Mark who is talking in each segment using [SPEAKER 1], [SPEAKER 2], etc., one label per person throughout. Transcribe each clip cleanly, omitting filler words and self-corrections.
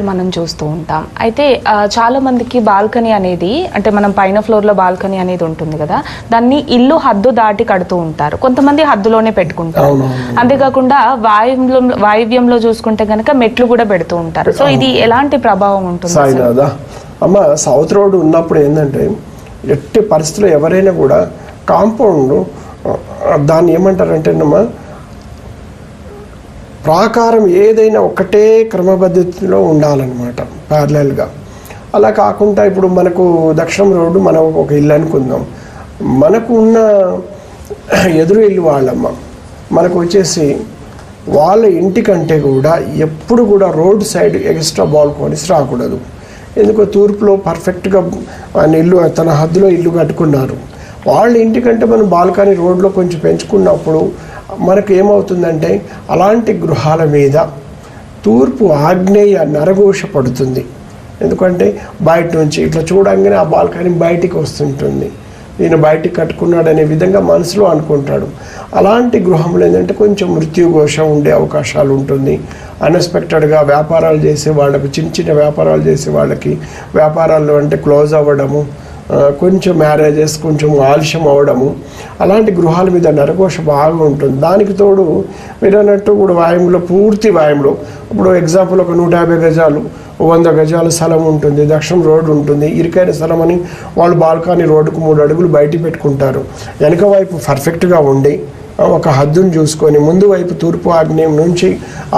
[SPEAKER 1] మనం చూస్తూ ఉంటాం. అయితే చాలా మందికి బాల్కనీ అనేది అంటే మనం పైన ఫ్లోర్ లో బాల్కనీ అనేది ఉంటుంది కదా, దాన్ని ఇల్లు హద్దు దాటి కడుతూ ఉంటారు. కొంతమంది హద్దులోనే పెట్టుకుంటారు. అంతేకాకుండా వాయువ్యంలో చూసుకుంటే గనక మెట్లు కూడా పెడుతూ ఉంటారు. సో ఇది ఎలాంటి ప్రభావం ఉంటుంది?
[SPEAKER 2] అమ్మ, సౌత్ రోడ్ ఉన్నప్పుడు ఏంటంటే ఎట్టి పరిస్థితుల్లో ఎవరైనా కూడా కాంపౌండ్ దాన్ని ఏమంటారంటే ప్రాకారం ఏదైనా ఒకటే క్రమపద్ధతిలో ఉండాలన్నమాట, ప్యారలల్గా. అలా కాకుండా ఇప్పుడు మనకు దక్షిణం రోడ్డు మనం ఒక ఇల్లు అనుకుందాం, మనకు ఉన్న ఎదురు ఇల్లు వాళ్ళమ్మ మనకు వచ్చేసి వాళ్ళ ఇంటికంటే కూడా ఎప్పుడు కూడా రోడ్ సైడ్ ఎక్స్ట్రా బాల్కనీస్ రాకూడదు. ఎందుకో తూర్పులో పర్ఫెక్ట్గా ఇల్లు తన హద్దులో ఇల్లు కట్టుకున్నారు. వాళ్ళ ఇంటికంటే మనం బాల్కనీ రోడ్లో కొంచెం పెంచుకున్నప్పుడు మనకు ఏమవుతుందంటే అలాంటి గృహాల మీద తూర్పు ఆగ్నేయ నరఘోష పడుతుంది. ఎందుకంటే బయట నుంచి ఇట్లా చూడంగానే ఆ బాల్కనీ బయటికి వస్తుంటుంది. ఈయన బయటికి కట్టుకున్నాడనే విధంగా మనసులో అనుకుంటాడు. అలాంటి గృహంలో ఏంటంటే కొంచెం మృత్యుఘోష ఉండే అవకాశాలు ఉంటుంది. అన్ఎక్స్పెక్టెడ్గా వ్యాపారాలు చేసే వాళ్ళకి, చిన్న చిన్న వ్యాపారాలు చేసే వాళ్ళకి వ్యాపారాల్లో అంటే క్లోజ్ అవ్వడము, కొంచెం మ్యారేజెస్ కొంచెం ఆలస్యం అవ్వడము, అలాంటి గృహాల మీద నరఘోష బాగా ఉంటుంది. దానికి తోడు మీరు అన్నట్టు కూడా వాయువులో పూర్తి వాయువులో ఇప్పుడు ఎగ్జాంపుల్ ఒక 150 గజాలు 100 గజాల స్థలం ఉంటుంది, దక్షిణం రోడ్డు ఉంటుంది, ఇరుకైన స్థలం అని వాళ్ళు బాల్కనీ రోడ్డుకు 3 అడుగులు బయట పెట్టుకుంటారు. వెనక వైపు పర్ఫెక్ట్గా ఉండి ఒక హద్దును చూసుకొని ముందు వైపు తూర్పు ఆగ్నేయం నుంచి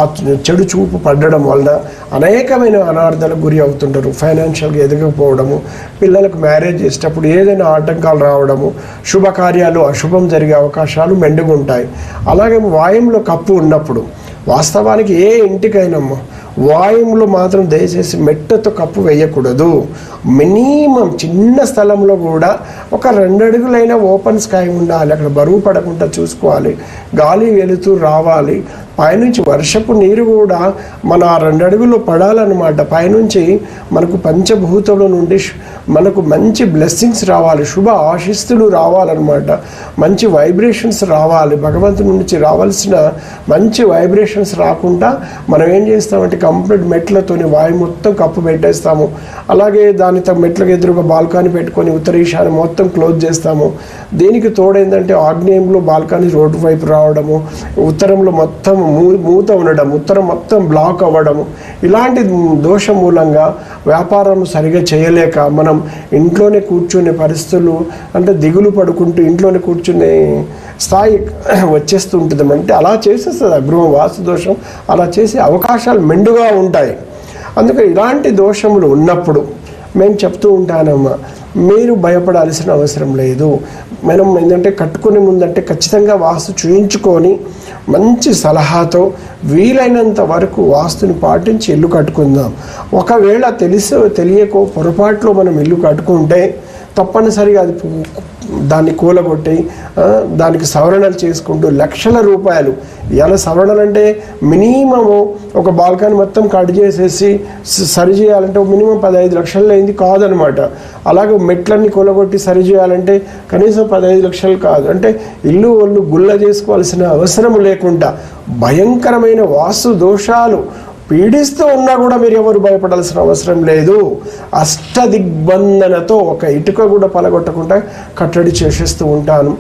[SPEAKER 2] ఆ చెడు చూపు పడడం వలన అనేకమైన అనార్థాలకు గురి అవుతుంటారు. ఫైనాన్షియల్గా ఎదగకపోవడము, పిల్లలకు మ్యారేజ్ చేసేటప్పుడు ఏదైనా ఆటంకాలు రావడము, శుభకార్యాలు అశుభం జరిగే అవకాశాలు మెండుగుంటాయి. అలాగే వాయువులో కప్పు ఉన్నప్పుడు వాస్తవానికి ఏ ఇంటికైనా వాయువులో మాత్రం దయచేసి మెట్టతో కప్పు వేయకూడదు. మినిమం చిన్న స్థలంలో కూడా ఒక 2 అడుగులైనా ఓపెన్ స్కై ఉండాలి. అక్కడ బరువు పడకుండా చూసుకోవాలి, గాలి వెలుతూ రావాలి. పైనుంచి వర్షపు నీరు కూడా మన 2 అడుగులు పడాలన్నమాట. పైనుంచి మనకు పంచభూతముల నుండి మనకు మంచి బ్లెస్సింగ్స్ రావాలి, శుభ ఆశిస్తులు రావాలన్నమాట, మంచి వైబ్రేషన్స్ రావాలి. భగవంతుడి నుంచి రావాల్సిన మంచి వైబ్రేషన్స్ రాకుండా మనం ఏం చేస్తామంటే కంప్లీట్ మెట్లతోని వాయు మొత్తం కప్పు పెట్టేస్తాము. అలాగే దానితో మెట్లకు ఎదురుగా బాల్కనీ పెట్టుకొని ఉత్తర ఈశాన్యం మొత్తం క్లోజ్ చేస్తాము. దీనికి తోడేందంటే ఆగ్నేయంలో బాల్కనీ రోడ్డు వైపు రావడము, ఉత్తరంలో మొత్తం మూత ఉండడం, ఉత్తరం మొత్తం బ్లాక్ అవ్వడము, ఇలాంటి దోషం మూలంగా వ్యాపారం సరిగా చేయలేక మనం ఇంట్లోనే కూర్చునే పరిస్థితులు, అంటే దిగులు పడుకుంటూ ఇంట్లోనే కూర్చునే స్థాయి వచ్చేస్తుంటుంది. అంటే అలా చేసేస్తుంది ఆ గృహం వాస్తు దోషం, అలా చేసే అవకాశాలు మెండుగా ఉంటాయి. అందుకే ఇలాంటి దోషములు ఉన్నప్పుడు మేము చెప్తూ ఉంటానమ్మా, మీరు భయపడాల్సిన అవసరం లేదు. మనం ఏంటంటే కట్టుకునే ముందంటే ఖచ్చితంగా వాస్తు చూయించుకొని మంచి సలహాతో వీలైనంత వరకు వాస్తుని పాటించి ఇల్లు కట్టుకుందాం. ఒకవేళ తెలియకో పొరపాట్లో మనం ఇల్లు కట్టుకుంటే తప్పనిసరిగా అది దాన్ని కూలగొట్టి దానికి సవరణలు చేసుకుంటూ లక్షల రూపాయలు, ఇలా సవరణలు అంటే మినిమము ఒక బాల్కనీ మొత్తం కట్ చేసేసి సరి చేయాలంటే మినిమం 15 లక్షలు అయింది కాదనమాట. అలాగే మెట్లన్నీ కూలగొట్టి సరి చేయాలంటే కనీసం 15 లక్షలు కాదు. అంటే ఇల్లు వాళ్ళు గుల్ల చేసుకోవాల్సిన అవసరం లేకుండా భయంకరమైన వాస్తు దోషాలు పీడిస్తూ ఉన్నా కూడా మీరు ఎవరు భయపడాల్సిన అవసరం లేదు. అష్టదిగ్బంధనతో ఒక ఇటుక కూడా పలగొట్టకుండా కట్టడి చేసేస్తూ ఉంటాను.